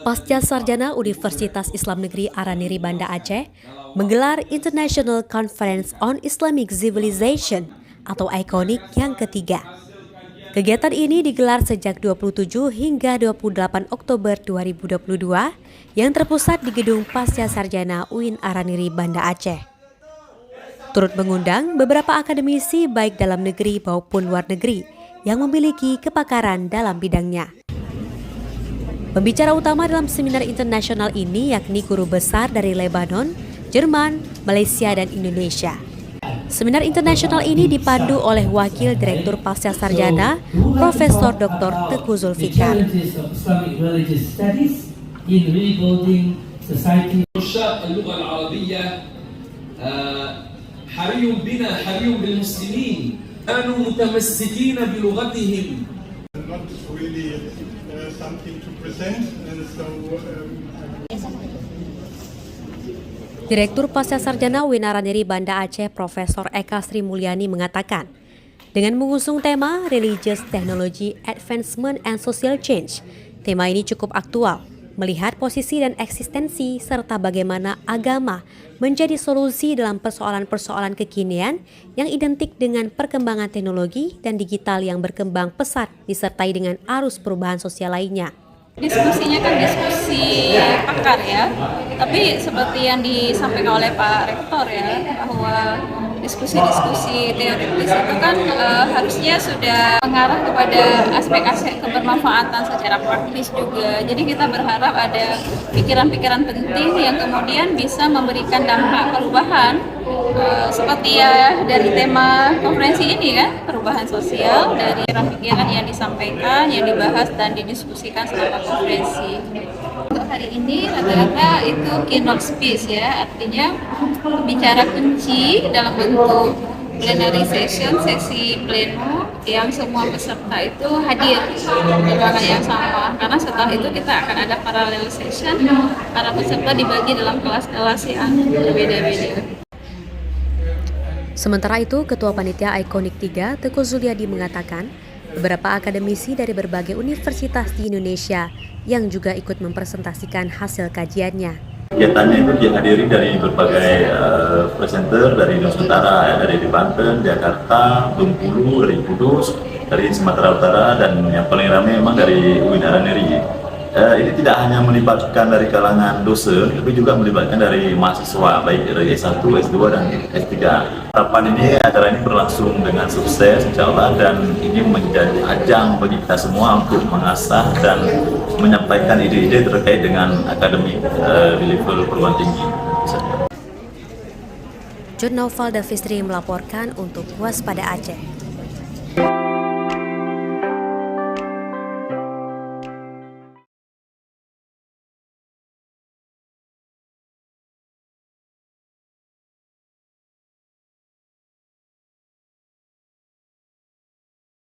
Pasca Sarjana Universitas Islam Negeri Araniri Banda Aceh menggelar International Conference on Islamic Civilization atau ICONIC yang ketiga. Kegiatan ini digelar sejak 27 hingga 28 Oktober 2022 yang terpusat di Gedung Pasca Sarjana UIN Araniri Banda Aceh. Turut mengundang beberapa akademisi baik dalam negeri maupun luar negeri yang memiliki kepakaran dalam bidangnya. Pembicara utama dalam seminar internasional ini yakni guru besar dari Lebanon, Jerman, Malaysia, dan Indonesia. Seminar internasional ini dipandu oleh Wakil Direktur Pasca Sarjana, Profesor Dr. Teguh Zulfikar. Direktur Pasca Sarjana UIN Araniri Banda Aceh Profesor Eka Sri Mulyani mengatakan, dengan mengusung tema Religious Technology Advancement and Social Change, tema ini cukup aktual, melihat posisi dan eksistensi serta bagaimana agama menjadi solusi dalam persoalan-persoalan kekinian yang identik dengan perkembangan teknologi dan digital yang berkembang pesat disertai dengan arus perubahan sosial lainnya. Diskusinya kan diskusi pakar ya, tapi seperti yang disampaikan oleh Pak Rektor ya, bahwa diskusi-diskusi teoritis itu kan harusnya sudah mengarah kepada aspek-aspek kebermanfaatan secara praktis juga. Jadi kita berharap ada pikiran-pikiran penting yang kemudian bisa memberikan dampak perubahan seperti ya dari tema konferensi ini kan, perubahan sosial dari pikiran-pikiran yang disampaikan, yang dibahas dan didiskusikan selama konferensi. Untuk hari ini rata-rata itu keynote speech ya, artinya bicara kunci dalam bentuk plenary session, sesi pleno yang semua peserta itu hadir di ruangan yang sama. Karena setelah itu kita akan ada parallel session, para peserta dibagi dalam kelas-kelas yang berbeda-beda. Sementara itu, Ketua Panitia ICONIC 3, Teguh Zuliadi mengatakan, beberapa akademisi dari berbagai universitas di Indonesia yang juga ikut mempresentasikan hasil kajiannya. Kegiatannya itu dihadiri dari berbagai presenter dari Nusantara, dari Banten, Jakarta, Bengkulu, dari Kudus, dari Sumatera Utara, dan yang paling ramai memang dari UIN Araniri. Ini tidak hanya melibatkan dari kalangan dosen, tapi juga melibatkan dari mahasiswa, baik dari S1, S2, dan S3. Harapan ini, acara ini berlangsung dengan sukses, insya Allah, dan ini menjadi ajang bagi kita semua untuk mengasah dan menyampaikan ide-ide terkait dengan akademik di level perguruan tinggi. Jurnal Valda Fistri melaporkan untuk Waspada Aceh.